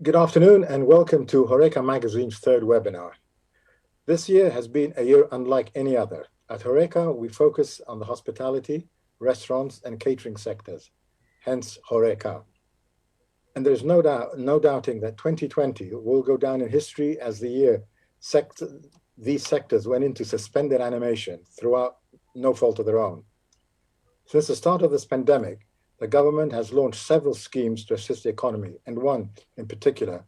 Good afternoon and welcome to Horeca Magazine's third webinar. This year has been a year unlike any other. At Horeca, we focus on the hospitality, restaurants, and catering sectors, hence Horeca. And there's no doubting that 2020 will go down in history as the year these sectors went into suspended animation throughout no fault of their own. Since the start of this pandemic, the government has launched several schemes to assist the economy, and one in particular,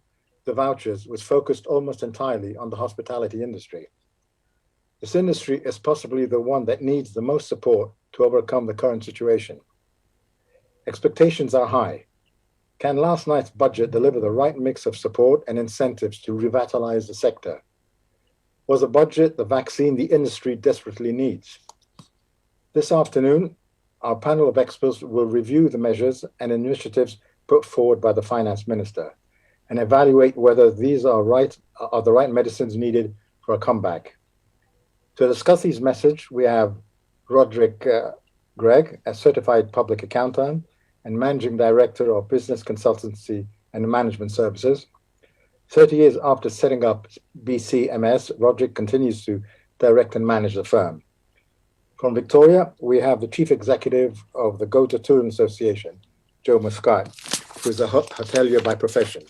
the vouchers, was focused almost entirely on the hospitality industry. This industry is possibly the one that needs the most support to overcome the current situation. Expectations are high. Can last night's budget deliver the right mix of support and incentives to revitalize the sector? Was the budget the vaccine the industry desperately needs? This afternoon, our panel of experts will review the measures and initiatives put forward by the Finance Minister and evaluate whether these are the right medicines needed for a comeback. To discuss these messages, we have Roderick Gregg, a certified public accountant and Managing Director of Business Consultancy and Management Services. 30 years after setting up BCMS, Roderick continues to direct and manage the firm. From Victoria, we have the Chief Executive of the Go to Tourism Association, Joe Muscat, who is a hotelier by profession.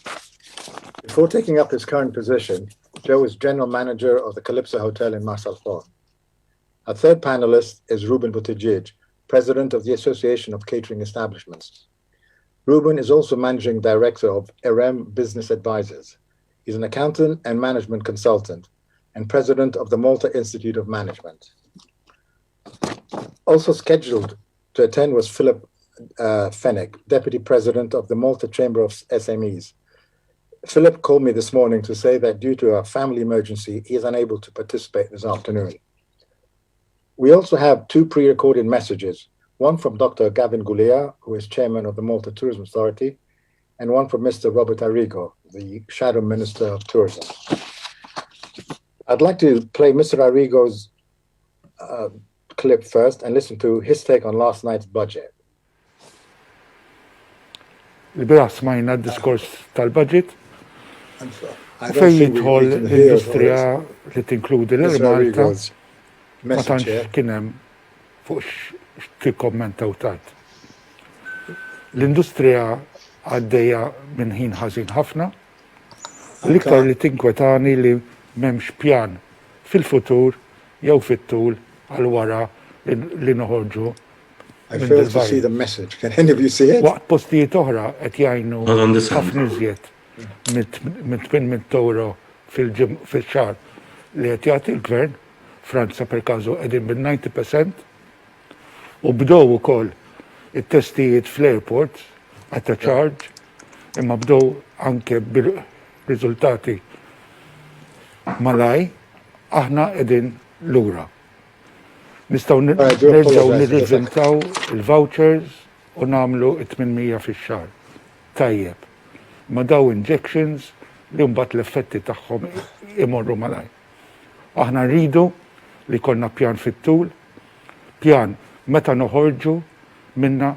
Before taking up his current position, Joe is General Manager of the Calypso Hotel in Marsalfort. Our third panelist is Ruben Buttigieg, President of the Association of Catering Establishments. Ruben is also Managing Director of RM Business Advisors. He's an accountant and management consultant and President of the Malta Institute of Management. Also scheduled to attend was Philip Fennick, Deputy President of the Malta Chamber of SMEs. Philip called me this morning to say that due to a family emergency, he is unable to participate this afternoon. We also have two pre-recorded messages, one from Dr. Gavin Goulia, who is Chairman of the Malta Tourism Authority, and one from Mr. Robert Arrigo, the Shadow Minister of Tourism. I'd like to play Mr. Arrigo's clip first and listen to his take on last night's budget. Il-biraħ smajna d-diskors tal-budget u fej jidħol l-industrija li tinkludi l-Malta ma tantx kien hemm fuq x'tikkommenta u tgħid. L-industrija għaddejja minn ħin ħażin ħafna. L-iktar li tinkwetani li m'hemmx pjan fil-futur jew fit-tul għal wara li noħorġu. I fail to see the message. Can any of you see it? Waqt postijiet oħra qed jgħinu ħafna iżjed mit €800 fil-xahar li qed jagħti l-gvern. Franza per każu qegħdin bil-90% u bdew ukoll it-testijiet fl-airports at a charge imma bdew anke bir-riżultati malaj aħna qegħdin lura. Nistgħu nerġgħu nirriżentaw il-vouchers u nagħmlu 800 fix-xahar. Tajjeb. Ma daw injections li mbagħad l-effetti tagħhom imorru malaj. Aħna rridu li konna pjan fit-tul, pjan meta noħorġu minna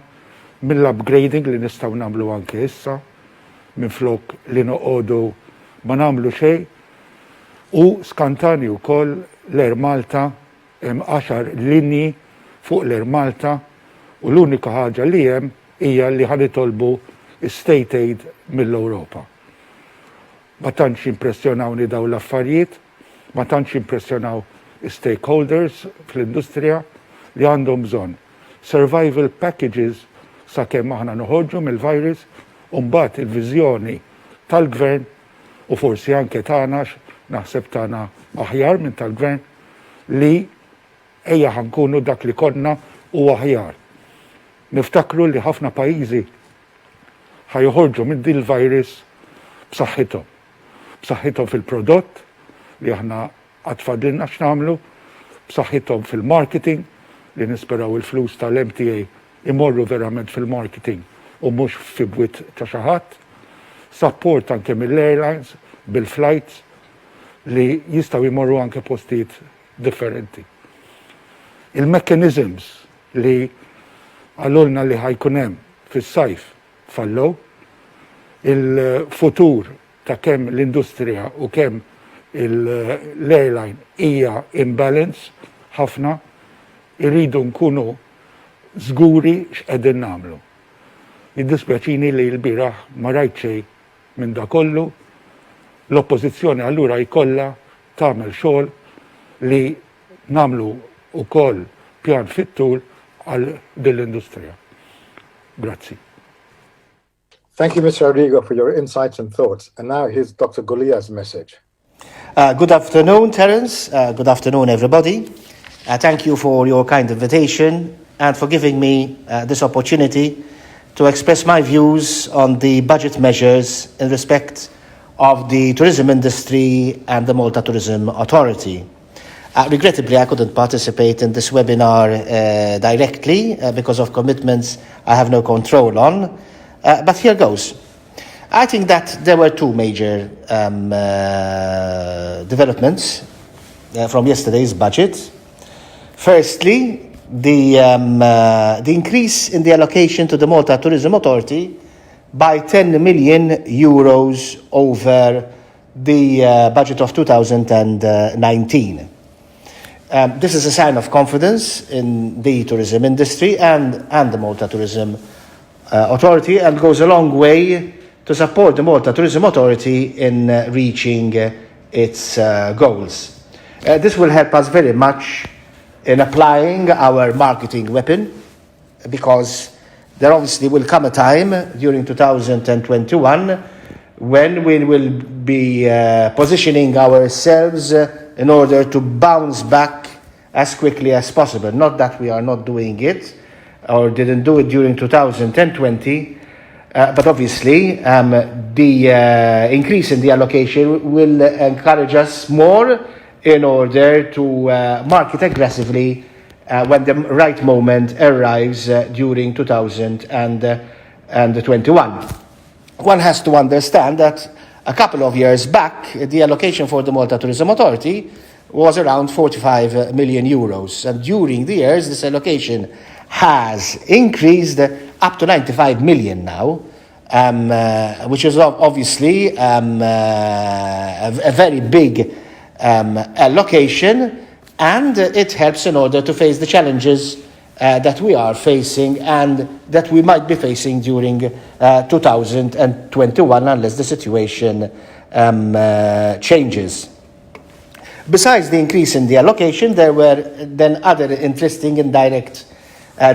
mill-upgrading li nistgħu nagħmlu anke issa, minflok li noqogħdu ma nagħmlu xejn u skantani wkoll l-Air Malta hemm 10 linji fuq l-Air Malta u l-unika ħaġa li hemm hija li ħanitolbu state aid mill-Ewropa. Ma tantx impressjonawni daw l-affarijiet, ma tantx impressjonaw stakeholders fl-industrija li għandhom bżonn survival packages sakemm aħna noħorġu mill-virus u mbagħad il-viżjoni tal-gvern u forsi anke tagħna naħseb tagħna aħjar minn tal-gvern li ejja ħankunu dak li konna u aħjar. Niftakru li ħafna pajjiżi ħajħorġu minn din il-virus b'saħħithom. B'saħħithom fil-prodott li aħna għatfadilna x'namlu, b'saħħithom fil-marketing li nisperaw il-flus tal-MTA imorru verament fil-marketing u mhux fi bwiet ta' xi ħadd. Support anke mill-airlines bil-flights li jistgħu jmorru anke postijiet differenti. Il-mechanisms li għallulna li ħajkun hemm fis-sajf fallow, il-futur ta' kemm l-industrija u kemm l-airline hija imbalance ħafna, irridu nkunu żguri x'qegħdin nagħmlu. Jiddispjaċini li l-bieraħ ma rajt xejn minn da kollu, l-oppożizzjoni allura jkollha tagħmel xogħol li nagħmlu wkoll pjan fit-tul għal din l-industrija. Grazzi. Thank you, Mr. Rodrigo, for your insights and thoughts. And now here's Dr. Golia's message. Good afternoon, Terence. Good afternoon, everybody. Thank you for your kind invitation and for giving me this opportunity to express my views on the budget measures in respect of the tourism industry and the Malta Tourism Authority. Regrettably, I couldn't participate in this webinar directly because of commitments I have no control on. But here goes. I think that there were two major developments from yesterday's budget. Firstly, the increase in the allocation to the Malta Tourism Authority by 10 million euros over the budget of 2019. This is a sign of confidence in the tourism industry and the Malta Tourism Authority, and goes a long way to support the Malta Tourism Authority in reaching its goals. This will help us very much in applying our marketing weapon, because there obviously will come a time during 2021 when we will be positioning ourselves in order to bounce back as quickly as possible. Not that we are not doing it or didn't do it during 2020, but obviously the increase in the allocation will encourage us more in order to market aggressively when the right moment arrives during 2021. One has to understand that a couple of years back, the allocation for the Malta Tourism Authority was around 45 million euros. And during the years, this allocation has increased up to 95 million now, which is obviously a very big allocation, and it helps in order to face the challenges that we are facing and that we might be facing during 2021 unless the situation changes. Besides the increase in the allocation, there were then other interesting indirect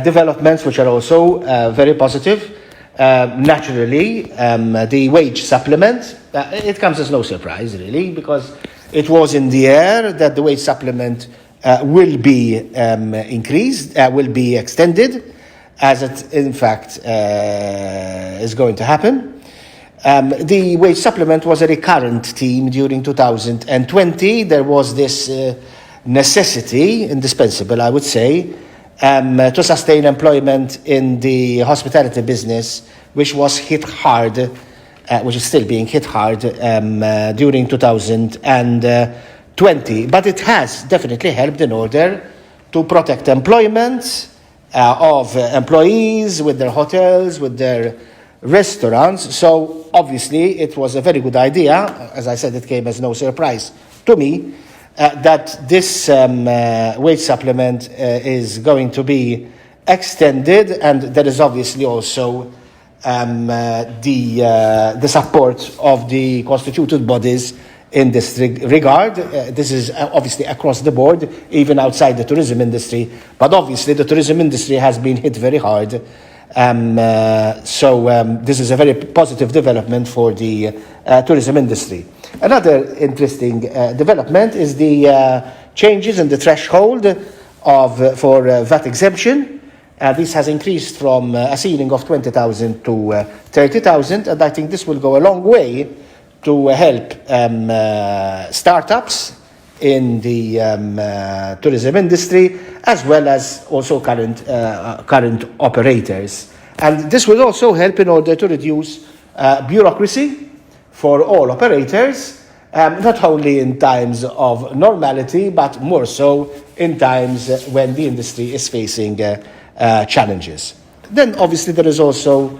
developments which are also very positive. Naturally, the wage supplement, it comes as no surprise really, because it was in the air that the wage supplement will be increased, will be extended, as it in fact is going to happen. The wage supplement was a recurrent theme during 2020. There was this necessity, indispensable I would say, to sustain employment in the hospitality business, which was hit hard, which is still being hit hard during 2020. But it has definitely helped in order to protect employment of employees with their hotels, with their restaurants. So obviously it was a very good idea. As I said, it came as no surprise to me that this wage supplement is going to be extended, and there is obviously also the support of the constituted bodies in this regard. This is obviously across the board, even outside the tourism industry, but obviously the tourism industry has been hit very hard. So this is a very positive development for the tourism industry. Another interesting development is the changes in the threshold for VAT exemption. This has increased from a ceiling of 20,000 to 30,000, and I think this will go a long way to help startups in the tourism industry, as well as also current operators. And this will also help in order to reduce bureaucracy for all operators, not only in times of normality, but more so in times when the industry is facing challenges. Then obviously there is also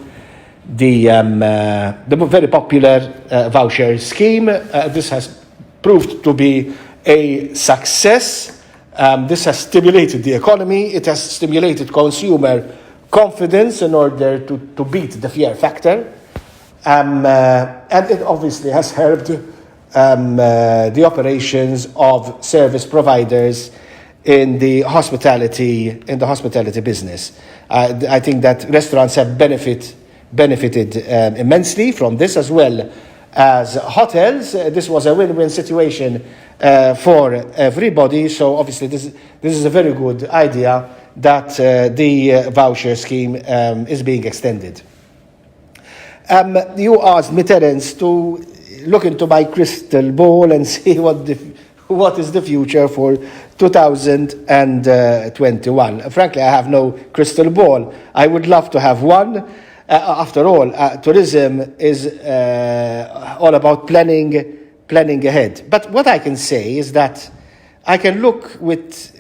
the very popular voucher scheme. This has proved to be a success. This has stimulated the economy. It has stimulated consumer confidence in order to beat the fear factor. And it obviously has helped the operations of service providers in the hospitality business. I think that restaurants have benefited immensely from this, as well as hotels. This was a win-win situation for everybody. So obviously this is a very good idea that the voucher scheme is being extended. You asked me, Terence, to look into my crystal ball and see what is the future for 2021. Frankly, I have no crystal ball. I would love to have one. After all, tourism is all about planning ahead. But what I can say is that I can look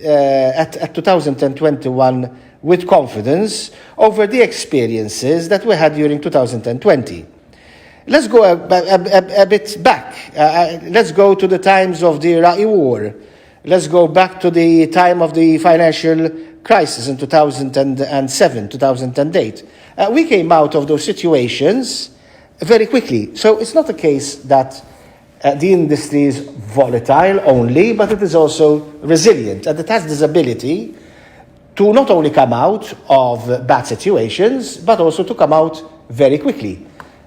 at 2021 with confidence over the experiences that we had during 2020. Let's go a bit back. Let's go to the times of the Iraqi war. Let's go back to the time of the financial crisis in 2007, 2008. We came out of those situations very quickly. So it's not a case that the industry is volatile only, but it is also resilient. And it has this ability to not only come out of bad situations, but also to come out very quickly.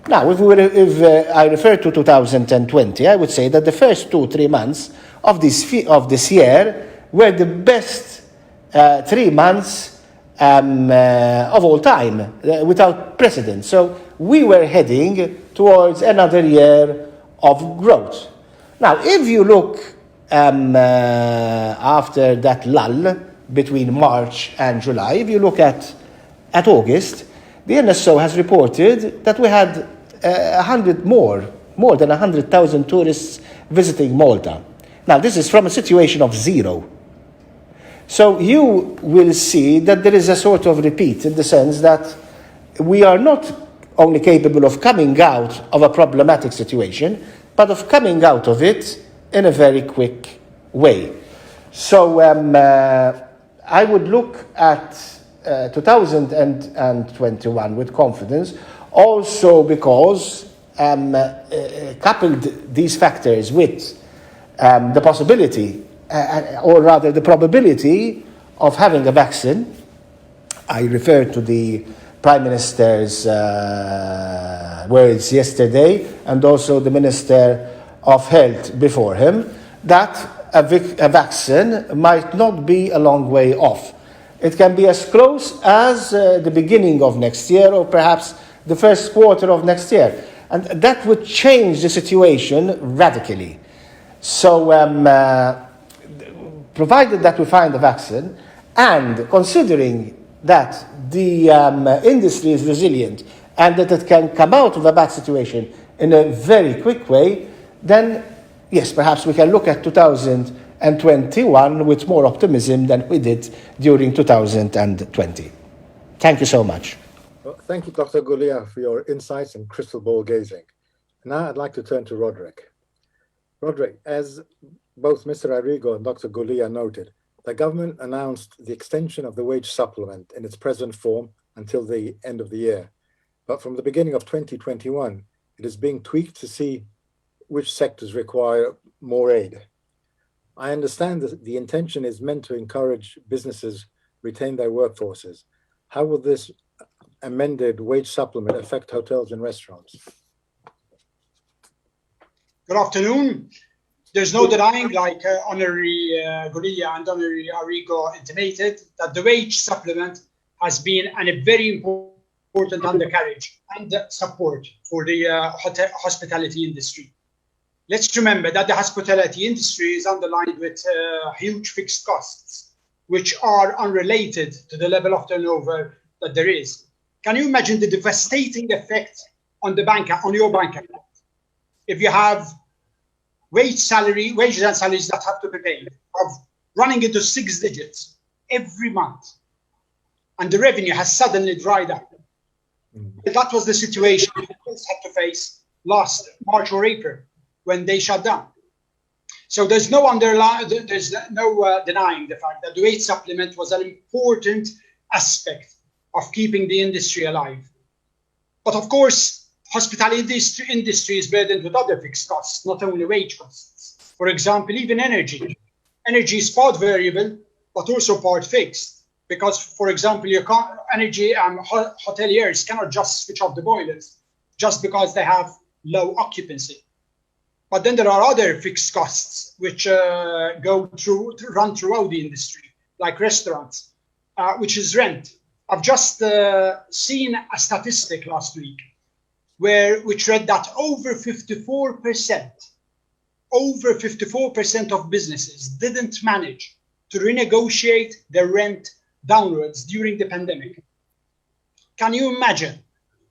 Now, if I refer to 2020, I would say that the first 2-3 months of this year were the best 3 months of all time, without precedent. So we were heading towards another year of growth. Now, if you look after that lull between March and July, if you look at August, the NSO has reported that we had more than 100,000 tourists visiting Malta. Now, this is from a situation of 0. So you will see that there is a sort of repeat, in the sense that we are not only capable of coming out of a problematic situation, but of coming out of it in a very quick way. So I would look at 2021 with confidence, also because coupled these factors with the possibility, or rather the probability of having a vaccine. I refer to the Prime Minister's words yesterday, and also the Minister of Health before him, that a vaccine might not be a long way off. It can be as close as the beginning of next year, or perhaps the first quarter of next year. And that would change the situation radically. So, provided that we find a vaccine, and considering that the industry is resilient and that it can come out of a bad situation in a very quick way, then yes, perhaps we can look at 2021 with more optimism than we did during 2020. Thank you so much. Well, thank you, Dr. Goulia, for your insights and crystal ball gazing. Now I'd like to turn to Roderick. Roderick, as both Mr. Arrigo and Dr. Goulia noted, the government announced the extension of the wage supplement in its present form until the end of the year. But from the beginning of 2021, it is being tweaked to see which sectors require more aid. I understand that the intention is meant to encourage businesses retain their workforces. How will this amended wage supplement affect hotels and restaurants? Good afternoon. There's no denying, like Honorary Goulia and Honorary Arrigo intimated, that the wage supplement has been a very important undercarriage and support for the hospitality industry. Let's remember that the hospitality industry is underlined with huge fixed costs, which are unrelated to the level of turnover that there is. Can you imagine the devastating effect on your bank account if you have wages and salaries that have to be paid of running into 6 digits every month, and the revenue has suddenly dried up? That was the situation we had to face last March or April when they shut down. So there's no denying the fact that the wage supplement was an important aspect of keeping the industry alive. But of course, hospitality industry is burdened with other fixed costs, not only wage costs. For example, even energy. Energy is part variable, but also part fixed. Because, for example, your hoteliers cannot just switch off the boilers just because they have low occupancy. But then there are other fixed costs which run throughout the industry, like restaurants, which is rent. I've just seen a statistic last week which read that over 54% of businesses didn't manage to renegotiate their rent downwards during the pandemic. Can you imagine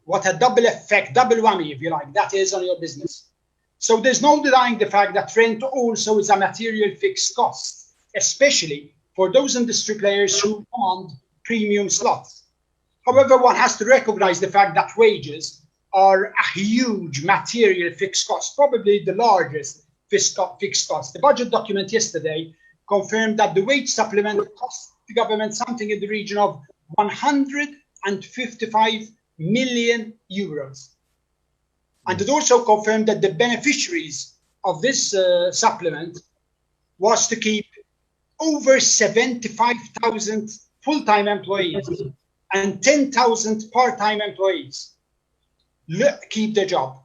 what a double effect, double whammy, if you like, that is on your business? So there's no denying the fact that rent also is a material fixed cost, especially for those industry players who command premium slots. However, one has to recognize the fact that wages are a huge material fixed cost, probably the largest fixed cost. The budget document yesterday confirmed that the wage supplement cost the government something in the region of 155 million euros. And it also confirmed that the beneficiaries of this supplement was to keep over 75,000 full-time employees and 10,000 part-time employees keep their job.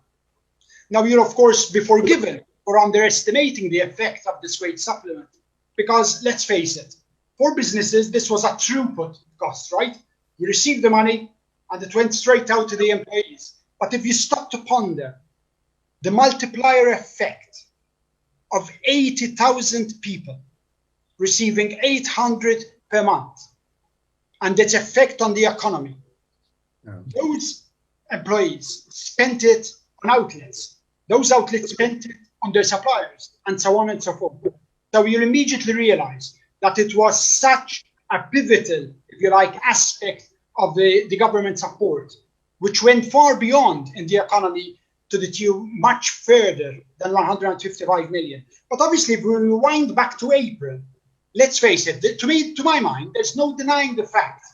Now, you're, of course, be forgiven for underestimating the effect of this wage supplement, because let's face it, for businesses, this was a throughput cost, right? You received the money and it went straight out to the employees. But if you stop to ponder the multiplier effect of 80,000 people receiving 800 per month and its effect on the economy, those employees spent it on outlets. Those outlets spent it on their suppliers and so on and so forth. So you immediately realize that it was such a pivotal, if you like, aspect of the government support, which went far beyond in the economy to the tune much further than 155 million. But obviously, if we rewind back to April, let's face it, to my mind, there's no denying the fact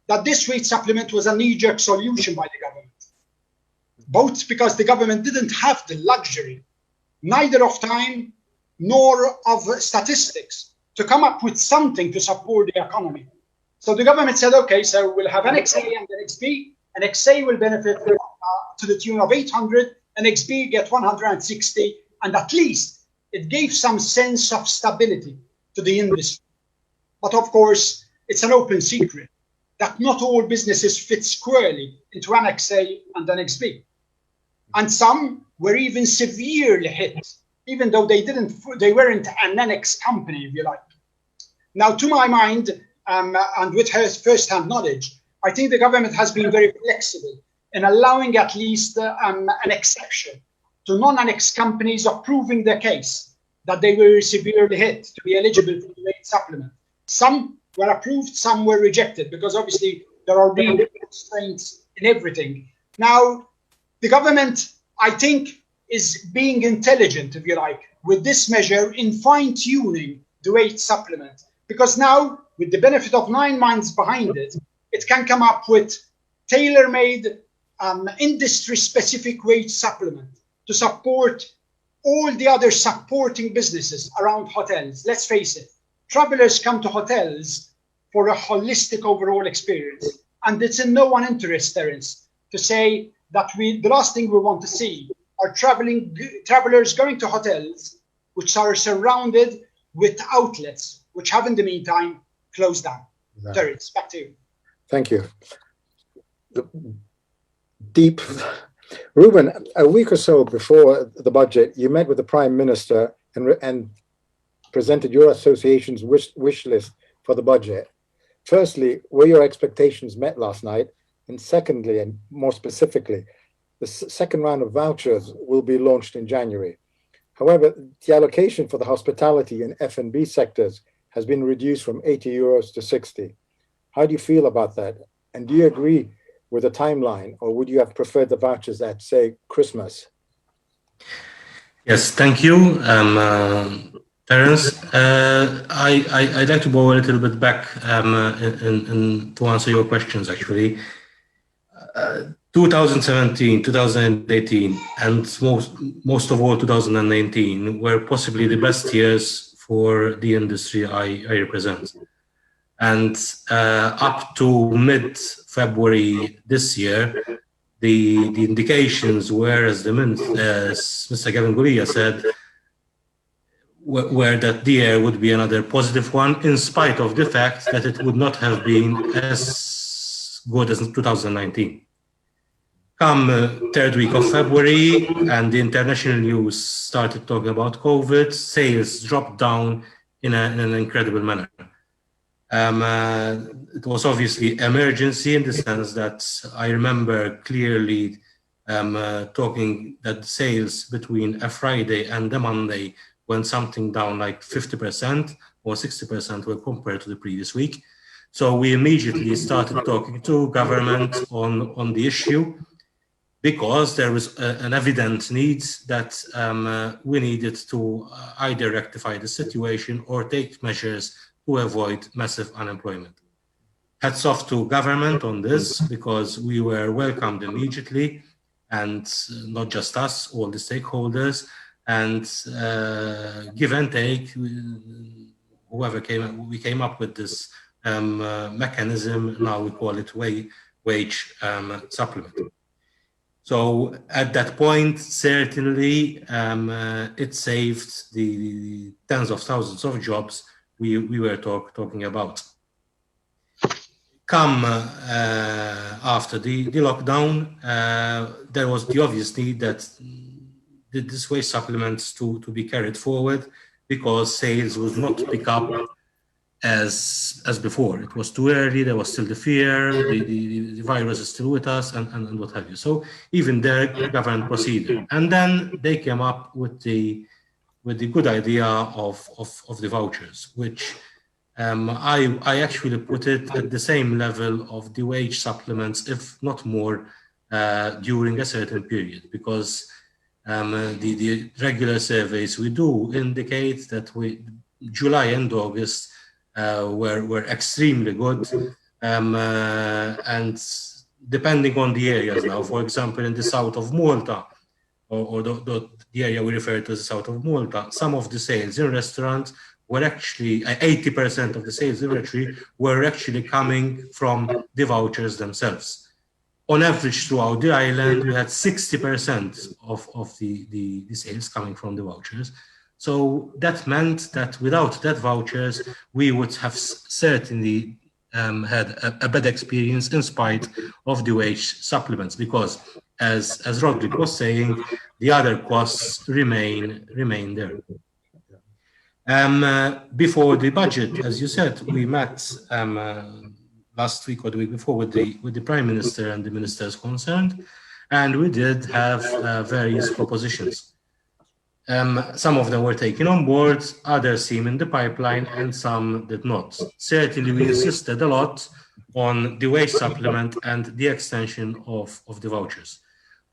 that this wage supplement was a knee-jerk solution by the government. Both because the government didn't have the luxury, neither of time nor of statistics, to come up with something to support the economy. So the government said, okay, so we'll have an XA and an XB. An XA will benefit to the tune of 800, and XB get 160, and at least it gave some sense of stability to the industry. But of course, it's an open secret that not all businesses fit squarely into an XA and an XB. And some were even severely hit, even though they weren't an annex company, if you like. Now, to my mind, and with her first-hand knowledge, I think the government has been very flexible in allowing at least an exception to non-annex companies approving their case that they were severely hit to be eligible for the wage supplement. Some were approved, some were rejected, because obviously there are real constraints in everything. Now, the government, I think, is being intelligent, if you like, with this measure in fine-tuning the wage supplement. Because now, with the benefit of 9 months behind it, it can come up with tailor-made industry-specific wage supplement to support all the other supporting businesses around hotels. Let's face it, travelers come to hotels for a holistic overall experience. And it's in no one's interest, Terence, to say that the last thing we want to see are travelers going to hotels which are surrounded with outlets, which have in the meantime closed down. Exactly. Terence, back to you. Thank you. Ruben, a week or so before the budget, you met with the Prime Minister and presented your association's wish list for the budget. Firstly, were your expectations met last night? And secondly, and more specifically, the second round of vouchers will be launched in January. However, the allocation for the hospitality and F&B sectors has been reduced from 80 euros to 60. How do you feel about that? And do you agree with a timeline, or would you have preferred the vouchers at, say, Christmas? Yes, thank you, Terence. I'd like to go a little bit back to answer your questions, actually. 2017, 2018, and most of all 2019 were possibly the best years for the industry I represent. And up to mid-February this year, the indications were, as Mr. Gavin Gouria said, were that the year would be another positive one, in spite of the fact that it would not have been as good as 2019. Come third week of February, and the international news started talking about COVID, sales dropped down in an incredible manner. It was obviously emergency in the sense that I remember clearly talking that sales between a Friday and a Monday went something down like 50% or 60% when compared to the previous week. So we immediately started talking to government on the issue, because there was an evident need that we needed to either rectify the situation or take measures to avoid massive unemployment. Hats off to government on this, because we were welcomed immediately, and not just us, all the stakeholders, and give and take, we came up with this mechanism. Now we call it wage supplement. So at that point, certainly, it saved the tens of thousands of jobs we were talking about. Come after the lockdown, there was the obvious need that this wage supplements to be carried forward, because sales would not pick up as before. It was too early, there was still the fear, the virus is still with us, and what have you. So even there, government proceeded. And then they came up with the good idea of the vouchers, which I actually put it at the same level of the wage supplements, if not more, during a certain period, because the regular surveys we do indicate that July and August were extremely good, and depending on the areas now, for example, in the south of Malta, or the area we refer to as the south of Malta, some of the sales in restaurants were actually, 80% of the sales in restaurants were actually coming from the vouchers themselves. On average throughout the island, we had 60% of the sales coming from the vouchers. So that meant that without that vouchers, we would have certainly had a bad experience in spite of the wage supplements, because as Roderick was saying, the other costs remain there. Before the budget, as you said, we met last week or the week before with the Prime Minister and the ministers concerned, and we did have various propositions. Some of them were taken on board, others seem in the pipeline, and some did not. Certainly, we insisted a lot on the wage supplement and the extension of the vouchers.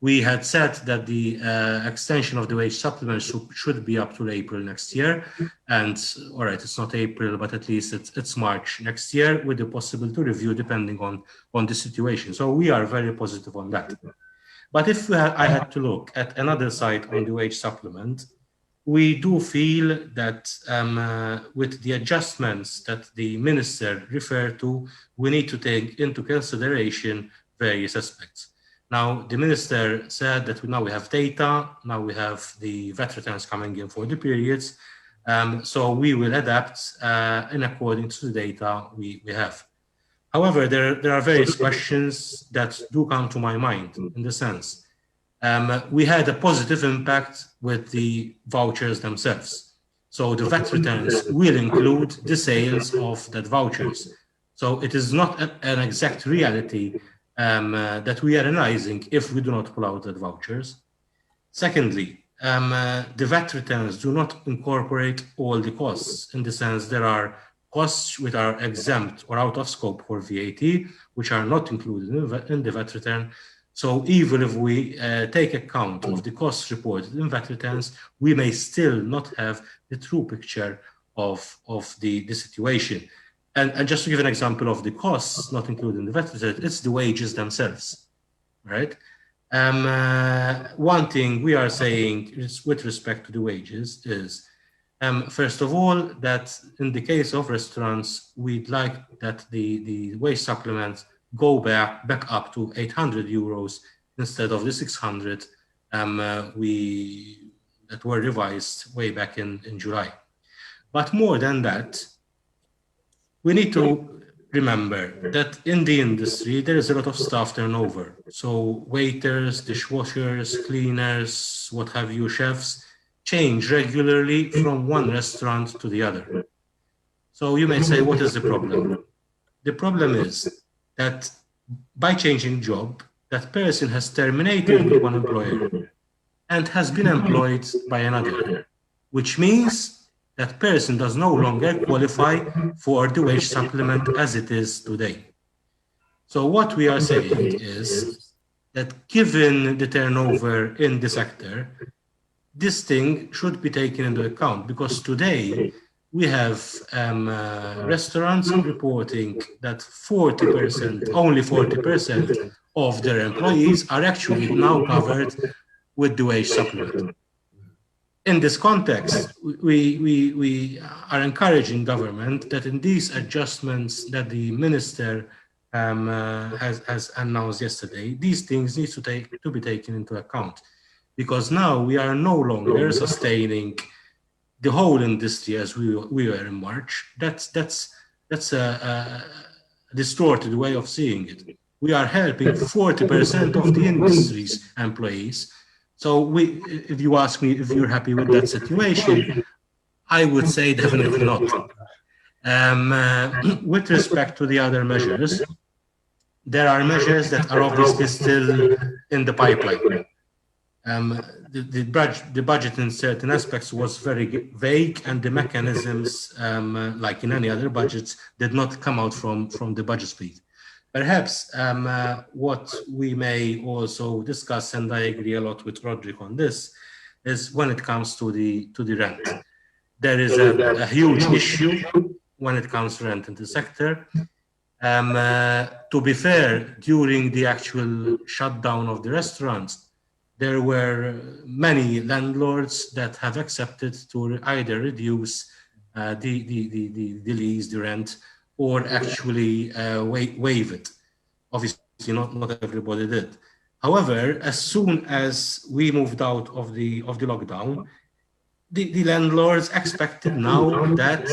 We had said that the extension of the wage supplement should be up to April next year. And all right, it's not April, but at least it's March next year, with the possibility to review depending on the situation. So we are very positive on that. But if I had to look at another side on the wage supplement, we do feel that with the adjustments that the minister referred to, we need to take into consideration various aspects. Now, the minister said that now we have data, now we have the VAT returns coming in for the periods, so we will adapt in accordance to the data we have. However, there are various questions that do come to my mind, in the sense, we had a positive impact with the vouchers themselves. So the VAT returns will include the sales of that vouchers. So it is not an exact reality that we are analyzing if we do not pull out that vouchers. Secondly, the VAT returns do not incorporate all the costs, in the sense there are costs which are exempt or out of scope for VAT, which are not included in the VAT return. So even if we take account of the costs reported in VAT returns, we may still not have the true picture of the situation. And just to give an example of the costs not included in the VAT return, it's the wages themselves, right? One thing we are saying is, with respect to the wages is, first of all, that in the case of restaurants, we'd like that the wage supplements go back up to 800 euros instead of the 600 that were revised way back in July. But more than that, we need to remember that in the industry, there is a lot of staff turnover. So waiters, dishwashers, cleaners, what have you, chefs, change regularly from one restaurant to the other. So you may say, what is the problem? The problem is that by changing job, that person has terminated with one employer and has been employed by another, which means that person does no longer qualify for the wage supplement as it is today. So what we are saying is that given the turnover in the sector, this thing should be taken into account, because today we have restaurants reporting that 40%, only 40% of their employees are actually now covered with the wage supplement. In this context, we are encouraging government that in these adjustments that the minister has announced yesterday, these things need to be taken into account, because now we are no longer sustaining the whole industry as we were in March. That's a distorted way of seeing it. We are helping 40% of the industry's employees. So if you ask me if you're happy with that situation, I would say definitely not. With respect to the other measures, there are measures that are obviously still in the pipeline. The budget in certain aspects was very vague, and the mechanisms, like in any other budgets, did not come out from the budget speed. Perhaps what we may also discuss, and I agree a lot with Roderick on this, is when it comes to the rent. There is a huge issue when it comes to rent in the sector. To be fair, during the actual shutdown of the restaurants, there were many landlords that have accepted to either reduce the lease, the rent, or actually waive it. Obviously, not everybody did. However, as soon as we moved out of the lockdown, the landlords expected now that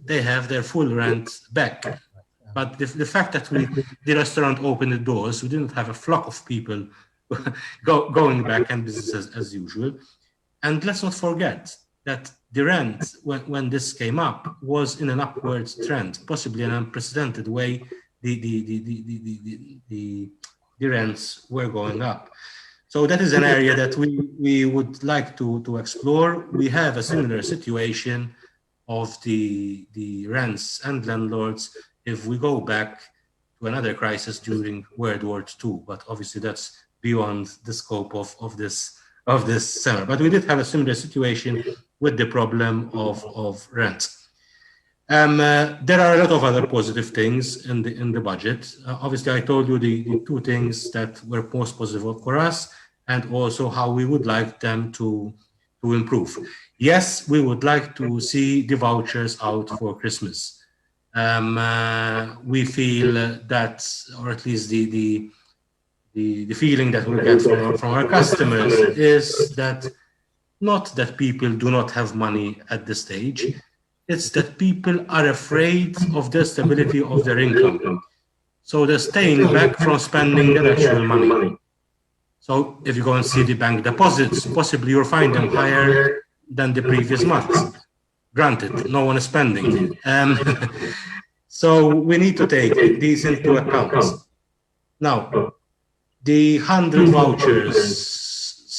they have their full rent back. But the fact that the restaurant opened the doors, we didn't have a flock of people going back and business as usual. And let's not forget that the rent, when this came up, was in an upward trend, possibly an unprecedented way. The rents were going up. So that is an area that we would like to explore. We have a similar situation of the rents and landlords if we go back to another crisis during World War II, but obviously that's beyond the scope of this summer. But we did have a similar situation with the problem of rent. There are a lot of other positive things in the budget. Obviously, I told you the two things that were most positive for us, and also how we would like them to improve. Yes, we would like to see the vouchers out for Christmas. We feel that, or at least the feeling that we get from our customers is that not that people do not have money at this stage, it's that people are afraid of the stability of their income. So they're staying back from spending their actual money. So if you go and see the bank deposits, possibly you'll find them higher than the previous months. Granted, no one is spending. So we need to take these into account. Now, the 100 vouchers,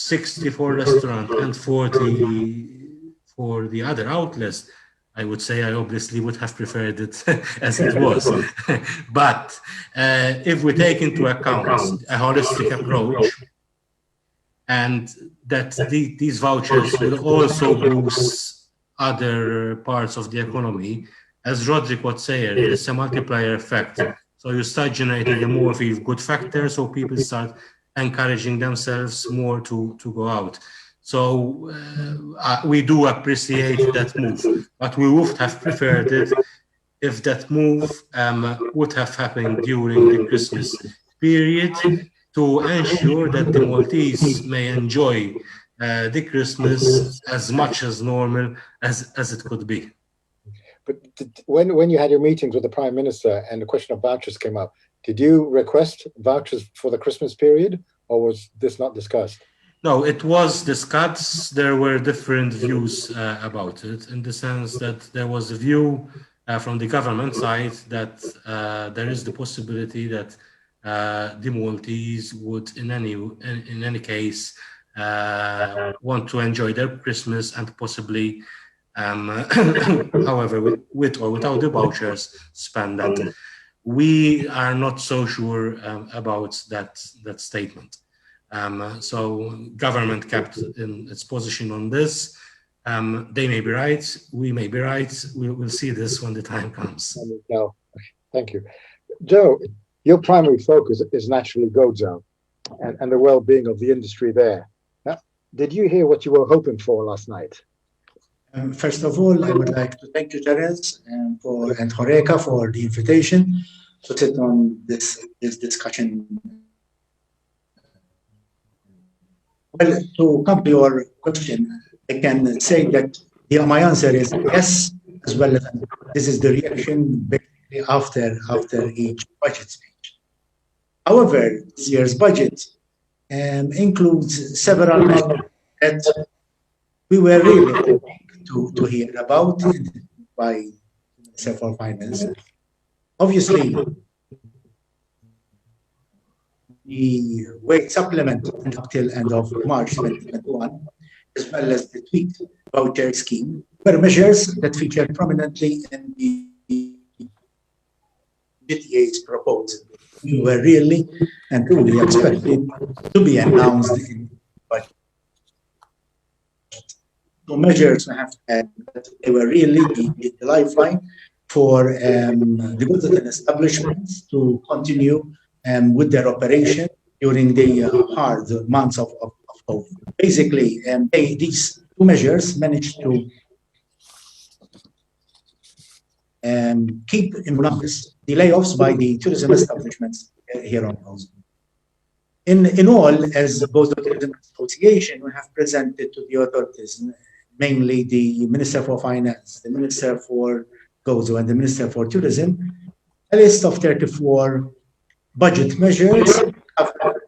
60 for restaurant and 40 for the other outlets, I would say I obviously would have preferred it as it was. But if we take into account a holistic approach, and that these vouchers will also boost other parts of the economy, as Roderick would say, it's a multiplier effect. So you start generating a more good factor, so people start encouraging themselves more to go out. So we do appreciate that move, but we would have preferred it if that move would have happened during the Christmas period to ensure that the Maltese may enjoy the Christmas as much as normal as it could be. But when you had your meetings with the Prime Minister and the question of vouchers came up, did you request vouchers for the Christmas period, or was this not discussed? No, it was discussed. There were different views about it, in the sense that there was a view from the government side that there is the possibility that the Maltese would, in any case, want to enjoy their Christmas and possibly, however, with or without the vouchers, spend that. We are not so sure about that statement. So government kept in its position on this. They may be right, we may be right. We'll see this when the time comes. No, thank you. Joe, your primary focus is naturally Gozo and the well-being of the industry there. Now, did you hear what you were hoping for last night? First of all, I would like to thank you, Terence, and Horeca for the invitation to sit on this discussion. Well, to come to your question, I can say that my answer is yes, as well as this is the reaction basically after each budget speech. However, this year's budget includes several measures that we were really hoping to hear about by Minister for Finance. Obviously, the wage supplement up till end of March 2021, as well as the tweaked voucher scheme, were measures that featured prominently in the GTA's proposal. We were really and truly expected to be announced in the budget. So measures we have had, they were really the lifeline for the goods and establishments to continue with their operation during the hard months of COVID. Basically, these two measures managed to keep in numbers the layoffs by the tourism establishments here on Oz. In all, as Gozo Tourism Association, we have presented to the authorities, mainly the Minister for Finance, the Minister for Gozo, and the Minister for Tourism, a list of 34 budget measures cover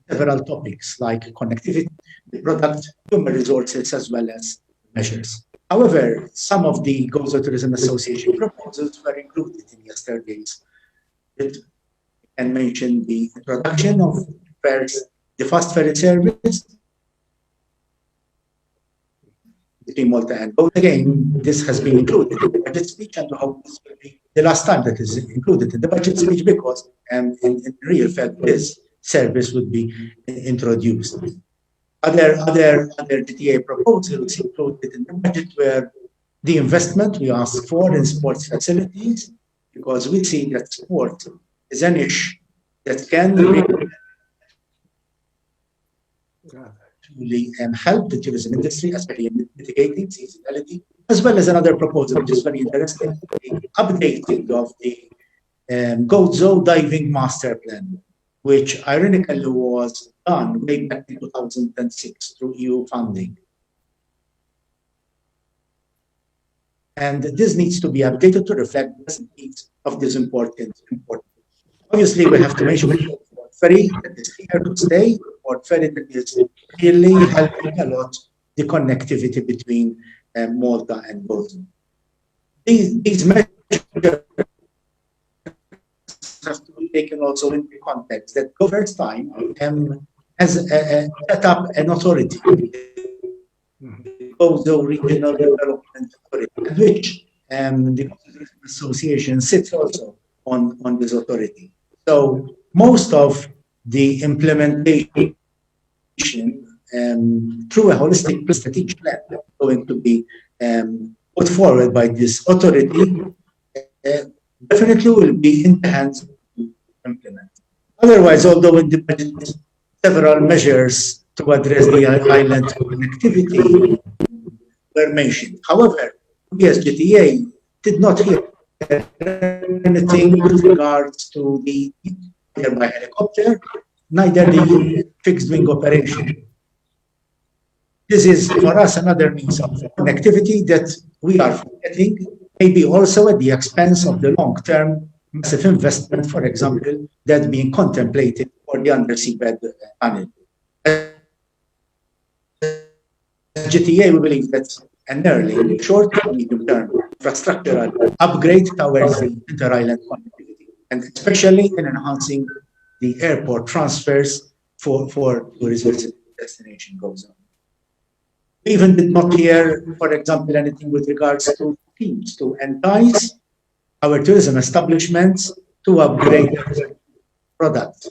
several topics like connectivity, product, human resources, as well as measures. However, some of the Gozo Tourism Association proposals were included in yesterday's. It can mention the introduction of the fast ferry service between Malta and Gozo. Again, this has been included in the budget speech, and we hope this will be the last time that is included in the budget speech, because in real fact, this service would be introduced. Other DTA proposals included in the budget were the investment we asked for in sports facilities, because we see that sport is an issue that can really help the tourism industry, especially in mitigating seasonality, as well as another proposal which is very interesting, the updating of the Gozo Diving Master Plan, which ironically was done way back in 2006 through EU funding. And this needs to be updated to reflect the needs of this important. Obviously, we have to mention Port Ferry that is here to stay, Port Ferry that is really helping a lot the connectivity between Malta and Gozo. These measures have to be taken also in the context that the first time has set up an authority, OZO Regional Development Authority, which the Association sits also on this authority. So most of the implementation through a holistic strategic plan going to be put forward by this authority definitely will be in the hands to implement. Otherwise, although in the budget several measures to address the island connectivity were mentioned. However, PSGTA did not hear anything with regards to the either by helicopter, neither the fixed wing operation. This is for us another means of connectivity that we are getting, maybe also at the expense of the long-term massive investment, for example, that being contemplated for the undersea bed tunnel. GTA, we believe that an early, short, and medium-term infrastructural upgrade towards the inter-island connectivity, and especially in enhancing the airport transfers for tourism destination goes on. We even did not hear, for example, anything with regards to teams to entice our tourism establishments to upgrade their product,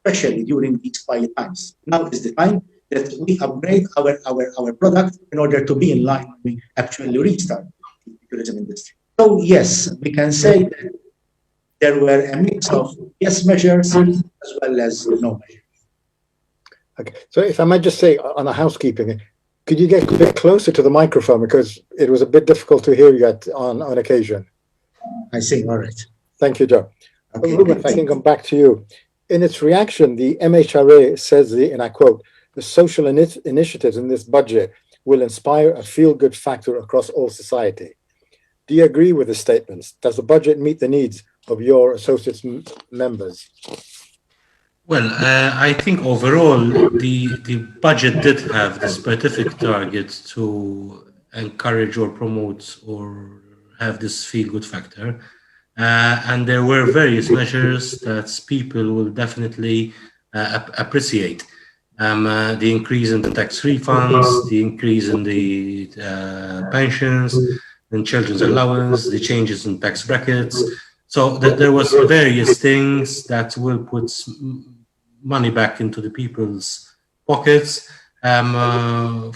especially during these quiet times. Now is the time that we upgrade our product in order to be in line when we actually restart the tourism industry. So yes, we can say that there were a mix of yes measures as well as no measures. Okay, so if I might just say on the housekeeping, could you get a bit closer to the microphone because it was a bit difficult to hear you on occasion. I see, all right. Thank you, Joe. Okay, Ruben, if I can come back to you. In its reaction, the MHRA says, and I quote, the social initiatives in this budget will inspire a feel-good factor across all society. Do you agree with the statements? Does the budget meet the needs of your associates members? Well, I think overall the budget did have the specific target to encourage or promote or have this feel-good factor. And there were various measures that people will definitely appreciate. The increase in the tax refunds, the increase in the pensions, and children's allowance, the changes in tax brackets. So there was various things that will put money back into the people's pockets for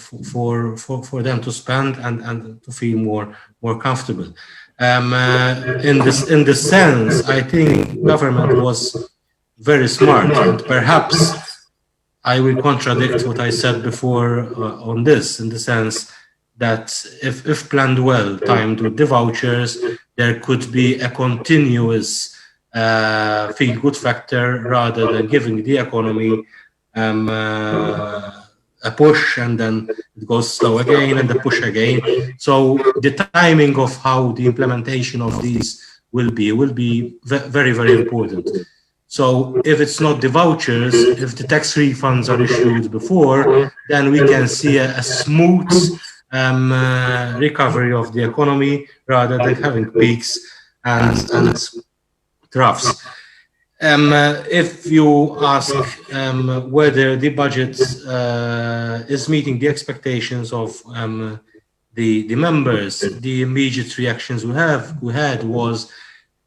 them to spend and to feel more comfortable. In this sense, I think government was very smart, and perhaps I will contradict what I said before on this, in the sense that if planned well, timed with the vouchers, there could be a continuous feel-good factor rather than giving the economy a push and then it goes slow again and the push again. So the timing of how the implementation of these will be very, very important. So if it's not the vouchers, if the tax refunds are issued before, then we can see a smooth recovery of the economy rather than having peaks and troughs. If you ask whether the budget is meeting the expectations of the members, the immediate reactions we had was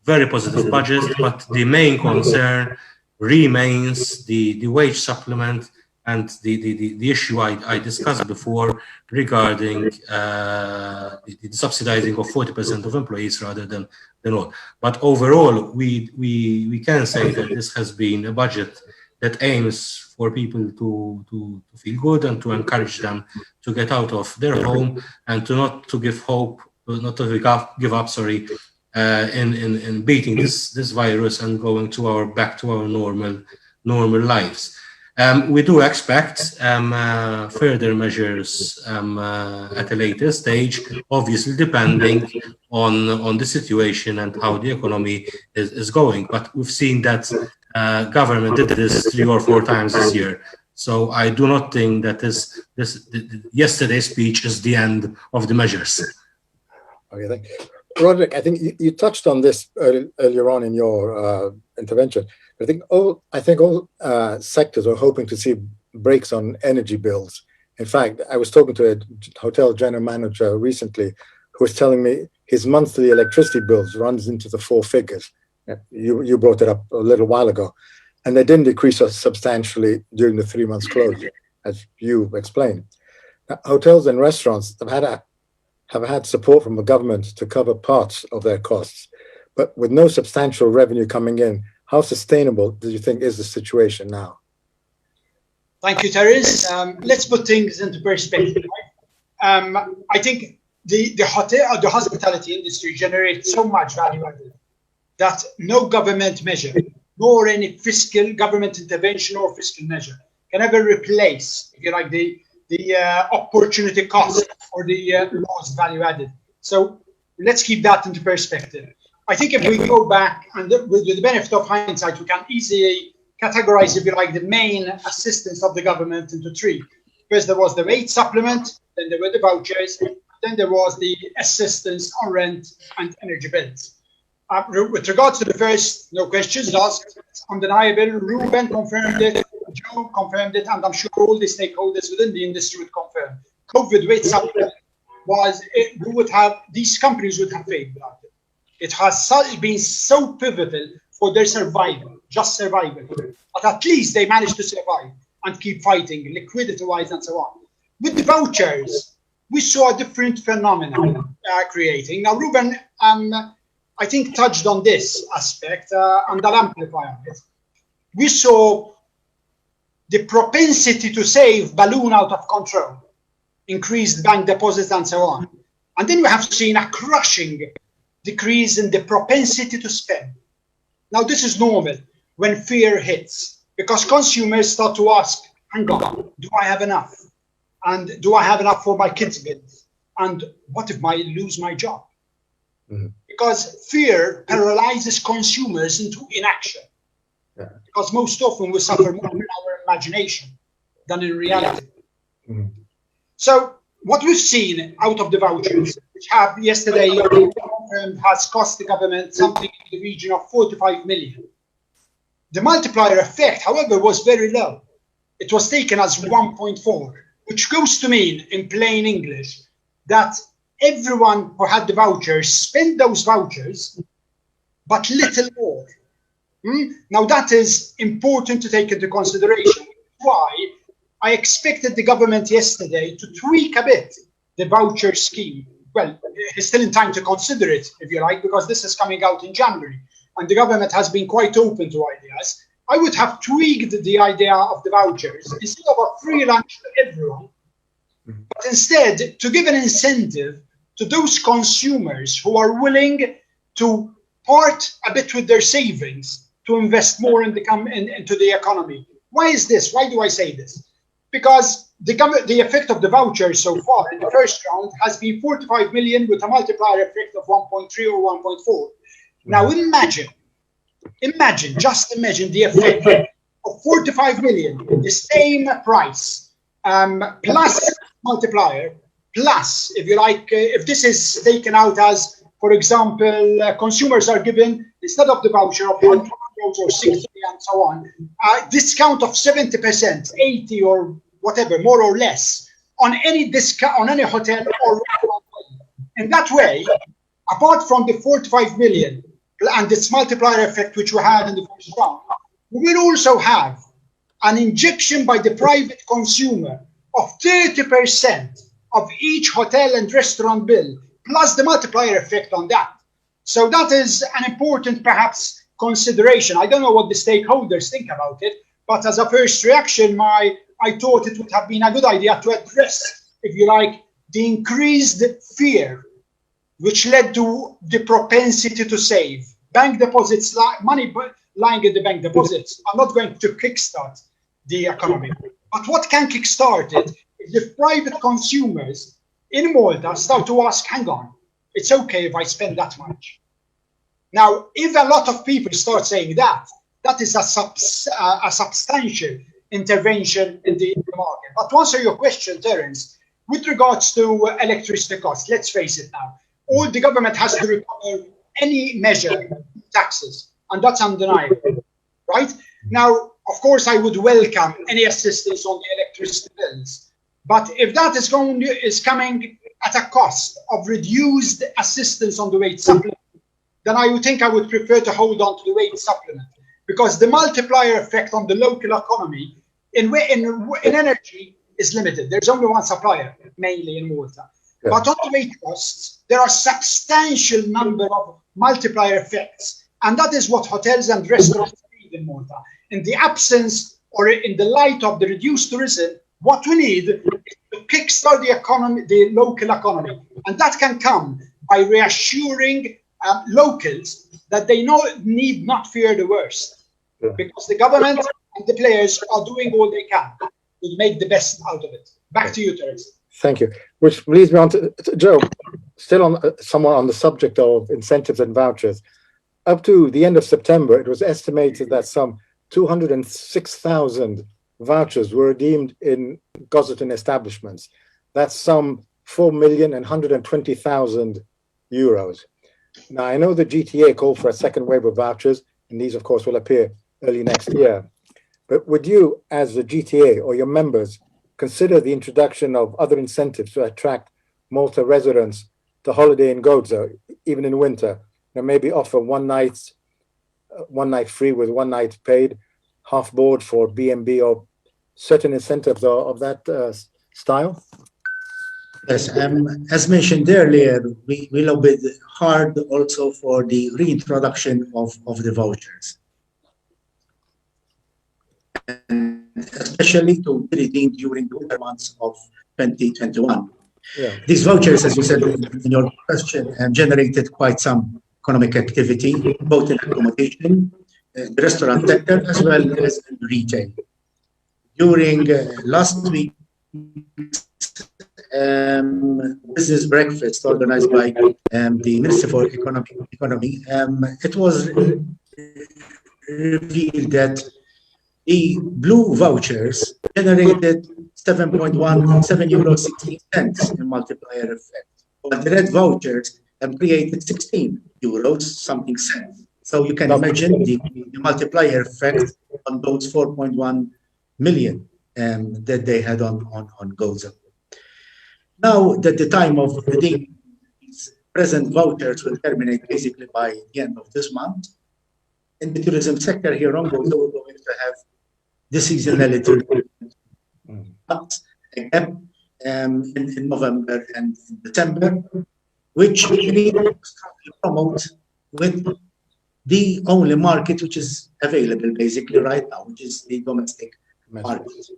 very positive budget, but the main concern remains the wage supplement and the issue I discussed before regarding the subsidizing of 40% of employees rather than all. But overall, we can say that this has been a budget that aims for people to feel good and to encourage them to get out of their home and not to give hope, not to give up, in beating this virus and going back to our normal lives. We do expect further measures at a later stage, obviously depending on the situation and how the economy is going. But we've seen that government did this 3 or 4 times this year. So I do not think that yesterday's speech is the end of the measures. Okay, thank you. Roderick, I think you touched on this earlier on in your intervention. I think all sectors are hoping to see brakes on energy bills. In fact, I was talking to a hotel general manager recently who was telling me his monthly electricity bills runs into the 4 figures. You brought it up a little while ago. And they didn't decrease substantially during the 3 months closure, as you explained. Now, hotels and restaurants have had support from the government to cover parts of their costs, but with no substantial revenue coming in, how sustainable do you think is the situation now? Thank you, Terence. Let's put things into perspective. I think the hospitality industry generates so much value added that no government measure, nor any fiscal government intervention or fiscal measure can ever replace, if you like, the opportunity cost or the lost value added. So let's keep that into perspective. I think if we go back and with the benefit of hindsight, we can easily categorize, if you like, the main assistance of the government into 3. First, there was the wage supplement, then there were the vouchers, then there was the assistance on rent and energy bills. With regards to the first, no questions asked, it's undeniable. Ruben confirmed it, Joe confirmed it, and I'm sure all the stakeholders within the industry would confirm. COVID wage supplement these companies would have failed without it. It has been so pivotal for their survival, just survival. But at least they managed to survive and keep fighting, liquidity-wise and so on. With the vouchers, we saw a different phenomenon creating. Now, Ruben, I think, touched on this aspect, and I'll amplify on it. We saw the propensity to save balloon out of control, increased bank deposits and so on. And then we have seen a crushing decrease in the propensity to spend. Now, this is normal when fear hits, because consumers start to ask, hang on, do I have enough? And do I have enough for my kids' bills? And what if I lose my job? Mm-hmm. Because fear paralyzes consumers into inaction. Yeah. Because most often we suffer more in our imagination than in reality. Mm-hmm. So what we've seen out of the vouchers, which have yesterday confirmed has cost the government something in the region of 45 million. The multiplier effect, however, was very low. It was taken as 1.4, which goes to mean, in plain English, that everyone who had the vouchers spent those vouchers, but little more. Now, that is important to take into consideration. Why? I expected the government yesterday to tweak a bit the voucher scheme. Well, it's still in time to consider it, if you like, because this is coming out in January, and the government has been quite open to ideas. I would have tweaked the idea of the vouchers instead of a free lunch to everyone, but instead to give an incentive to those consumers who are willing to part a bit with their savings to invest more into the economy. Why is this? Why do I say this? Because the effect of the vouchers so far in the first round has been 45 million with a multiplier effect of 1.3 or 1.4. Now just imagine the effect of 45 million, the same price, plus multiplier, plus, if you like, if this is taken out as, for example, consumers are given, instead of the voucher of 100 or 60 and so on, a discount of 70%, 80 or whatever, more or less, on any discount, on any hotel or restaurant. In that way, apart from the 45 million and this multiplier effect which we had in the first round, we will also have an injection by the private consumer of 30% of each hotel and restaurant bill, plus the multiplier effect on that. So that is an important, perhaps, consideration. I don't know what the stakeholders think about it, but as a first reaction, I thought it would have been a good idea to address, if you like, the increased fear, which led to the propensity to save. Bank deposits, money lying in the bank deposits are not going to kickstart the economy. But what can kickstart it is if private consumers in Malta start to ask, hang on, it's okay if I spend that much. Now, if a lot of people start saying that is a substantial intervention in the market. But to answer your question, Terence, with regards to electricity costs, let's face it now, all the government has to recover any measure taxes, and that's undeniable, right? Now, of course, I would welcome any assistance on the electricity bills. But if that is coming at a cost of reduced assistance on the wage supplement, then I would think I would prefer to hold on to the wage supplement, because the multiplier effect on the local economy in energy is limited. There's only one supplier, mainly in Malta. Yeah. But on the wage costs, there are substantial number of multiplier effects. And that is what hotels and restaurants need in Malta. In the absence or in the light of the reduced tourism, what we need is to kickstart the economy, the local economy. And that can come by reassuring locals that they need not fear the worst. Yeah. Because the government and the players are doing all they can to make the best out of it. Back to you, Terence. Thank you. Which leads me on to Joe, still on somewhat on the subject of incentives and vouchers. Up to the end of September, it was estimated that some 206,000 vouchers were redeemed in Gosselton establishments. That's some €4,120,000. Now, I know the GTA called for a second wave of vouchers, and these, of course, will appear early next year. But would you, as the GTA or your members, consider the introduction of other incentives to attract Malta residents to holiday in Gozo, even in winter? And maybe offer one night free with 1 night paid, half board for B&B, or certain incentives of that style? Yes, as mentioned earlier, we lobbied hard also for the reintroduction of the vouchers, and especially to be redeemed during the winter months of 2021. Yeah. These vouchers, as you said in your question, generated quite some economic activity, both in accommodation, the restaurant sector, as well as in retail. During last week, business breakfast organized by the Minister for Economy, it was revealed that the blue vouchers generated €7.16 in multiplier effect, while the red vouchers created €16 something cents. So you can imagine the multiplier effect on those 4.1 million that they had on Gozo. Now that the time of redeeming these present vouchers will terminate basically by the end of this month, in the tourism sector here on Gozo, we're going to have the seasonality in November and in December, which we strongly promote with the only market which is available basically right now, which is the domestic market.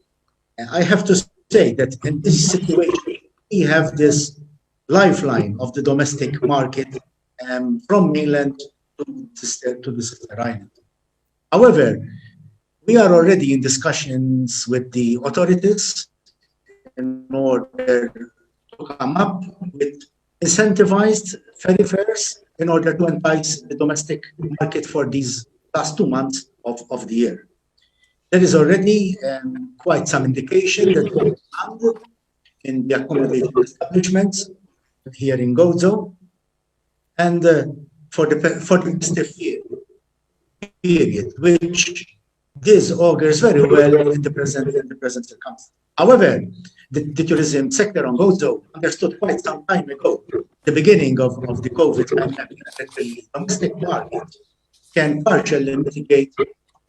And I have to say that in this situation, we have this lifeline of the domestic market from mainland to the sister island. However, we are already in discussions with the authorities in order to come up with incentivized ferry fares in order to entice the domestic market for these last 2 months of the year. There is already quite some indication that we found in the accommodation establishments here in Gozo, and for the festive period, which this augurs very well in the present circumstance. However, the tourism sector on Gozo understood quite some time ago, the beginning of the COVID pandemic, that the domestic market can partially mitigate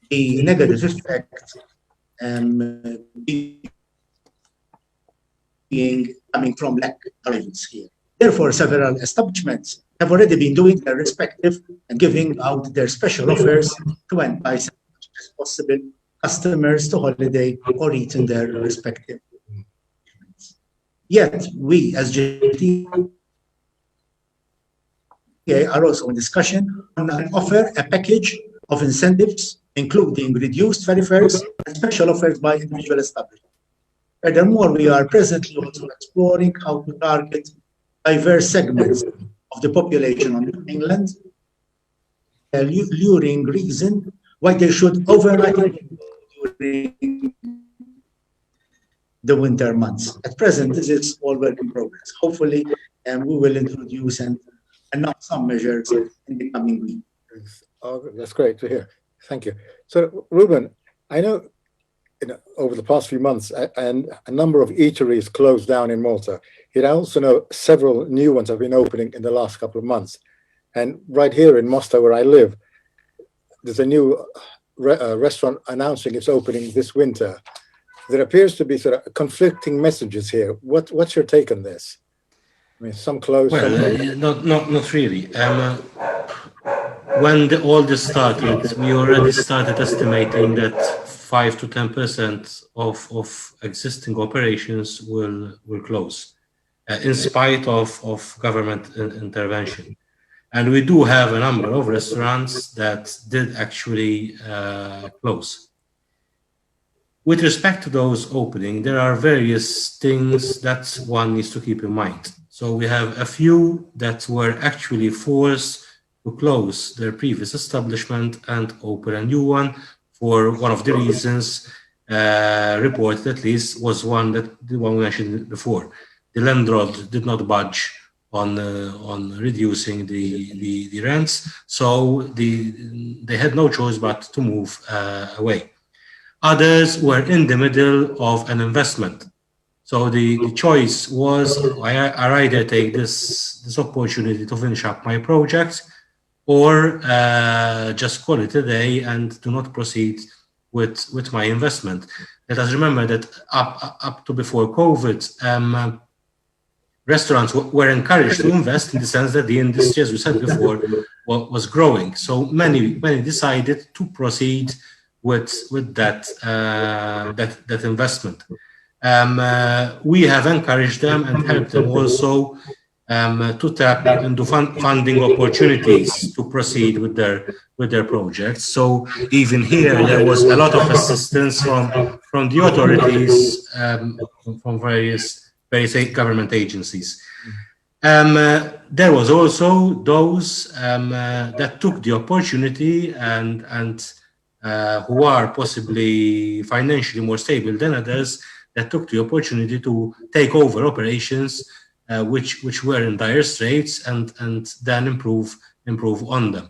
the negative effect coming from lack of arrivals here. Therefore, several establishments have already been doing their respective and giving out their special offers to entice as much as possible customers to holiday or eat in their respective. Yet, we as JT are also in discussion on an offer a package of incentives, including reduced ferry fares and special offers by individual establishments. Furthermore, we are presently also exploring how to target diverse segments of the population on the mainland, a luring reason why they should overnight during the winter months. At present, this is all work in progress. Hopefully, we will introduce and announce some measures in the coming week. Oh, that's great to hear. Thank you. So, Ruben, I know, over the past few months, and a number of eateries closed down in Malta. Yet I also know several new ones have been opening in the last couple of months. And right here in Mostar, where I live, there's a new restaurant announcing its opening this winter. There appears to be sort of conflicting messages here. What's your take on this? I mean, some close. Well, not really. When all this started, we already started estimating that 5 to 10% of existing operations will close, in spite of government intervention. And we do have a number of restaurants that did actually close. With respect to those opening, there are various things that one needs to keep in mind. So we have a few that were actually forced to close their previous establishment and open a new one for one of the reasons reported, at least, was the one we mentioned before. The landlord did not budge on reducing the rents, so they had no choice but to move away. Others were in the middle of an investment. So the choice was, I either take this opportunity to finish up my project or just call it a day and do not proceed with my investment. Let us remember that up to before COVID, restaurants were encouraged to invest in the sense that the industry, as we said before, was growing. So many decided to proceed with that investment. We have encouraged them and helped them also to tap into funding opportunities to proceed with their projects. So even here, there was a lot of assistance from the authorities, from various government agencies. There was also those that took the opportunity and who are possibly financially more stable than others, that took the opportunity to take over operations which were in dire straits and then improve on them.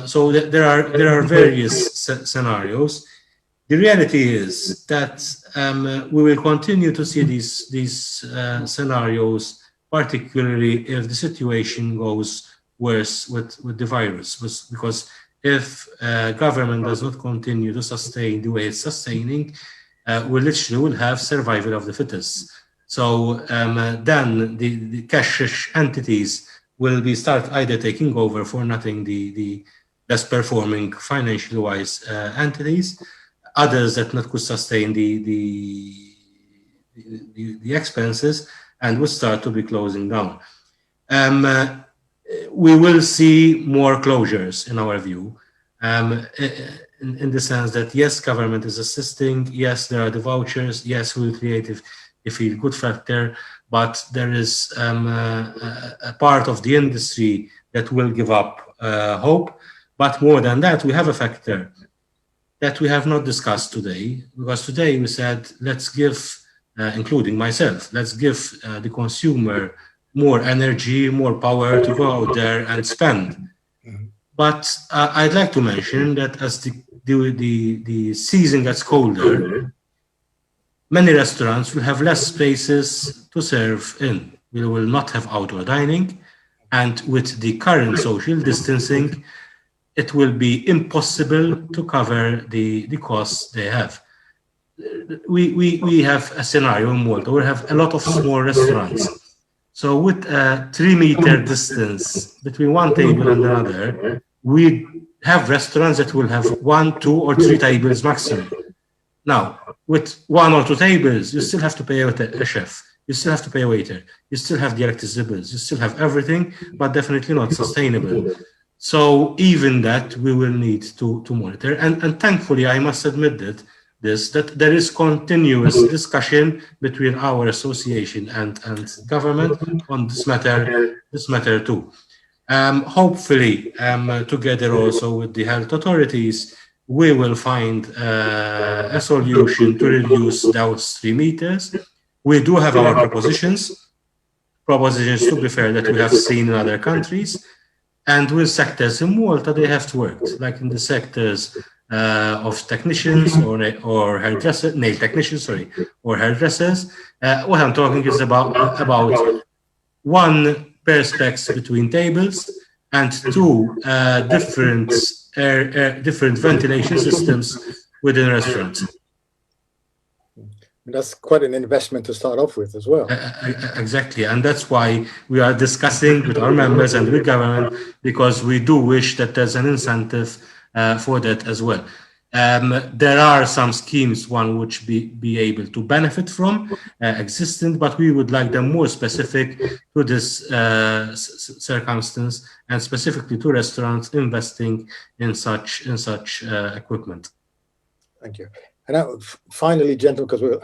So there are various scenarios. The reality is that we will continue to see these scenarios, particularly if the situation goes worse with the virus, because if government does not continue to sustain the way it's sustaining, we literally will have survival of the fittest. So then the cash-rich entities will start either taking over for nothing the less performing financially wise entities, others that not could sustain the expenses and will start to be closing down. We will see more closures in our view, in the sense that yes, government is assisting, yes, there are the vouchers, yes, we will create a feel-good factor, but there is a part of the industry that will give up hope. But more than that, we have a factor that we have not discussed today, because today we said, let's give, including myself, let's give the consumer more energy, more power to go out there and spend. But I'd like to mention that as the season gets colder, many restaurants will have less spaces to serve in. We will not have outdoor dining, and with the current social distancing, it will be impossible to cover the costs they have. We have a scenario in Malta where we have a lot of small restaurants. So with a 3-meter distance between one table and another, we have restaurants that will have 1, 2, or 3 tables maximum. Now, with 1 or 2 tables, you still have to pay a chef. You still have to pay a waiter. You still have the electricity bills. You still have everything, but definitely not sustainable. So even that we will need to monitor. And thankfully, I must admit that there is continuous discussion between our association and government on this matter too. Hopefully, together also with the health authorities, we will find a solution to reduce those 3 meters. We do have our propositions to be fair, that we have seen in other countries. And with sectors in Malta, they have worked, like in the sectors of technicians or hairdressers, nail technicians, sorry, or hairdressers. What I'm talking is about one perspex between tables and two different ventilation systems within restaurants. That's quite an investment to start off with as well. Exactly, and that's why we are discussing with our members and with government, because we do wish that there's an incentive for that as well. There are some schemes one would be able to benefit from existing, but we would like them more specific to this circumstance and specifically to restaurants investing in such equipment. Thank you. And now, finally, gentlemen, because we're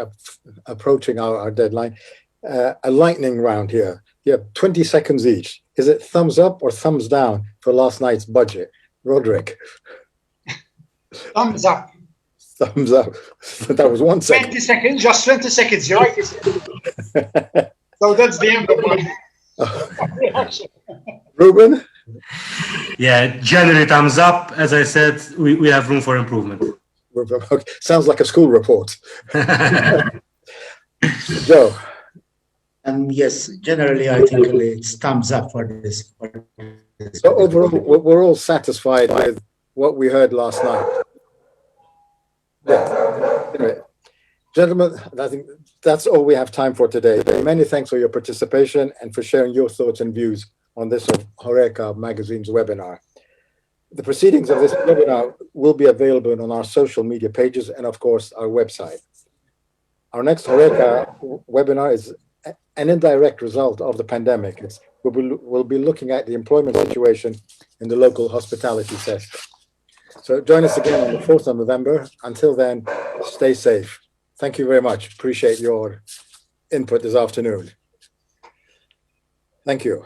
approaching our deadline, a lightning round here. You have 20 seconds each. Is it thumbs up or thumbs down for last night's budget? Roderick. Thumbs up. Thumbs up. That was 1 second. 20 seconds, just 20 seconds, you're right. So that's the end of my reaction. Ruben? Yeah, generally thumbs up. As I said, we have room for improvement. Okay. Sounds like a school report. Joe? Yes, generally I think it's thumbs up for this. So overall, we're all satisfied with what we heard last night. Yeah. Anyway, gentlemen, I think that's all we have time for today. Many thanks for your participation and for sharing your thoughts and views on this Horeca Magazine's webinar. The proceedings of this webinar will be available on our social media pages and, of course, our website. Our next Horeca webinar is an indirect result of the pandemic. We'll be looking at the employment situation in the local hospitality sector. So join us again on the 4th of November. Until then, stay safe. Thank you very much. Appreciate your input this afternoon. Thank you.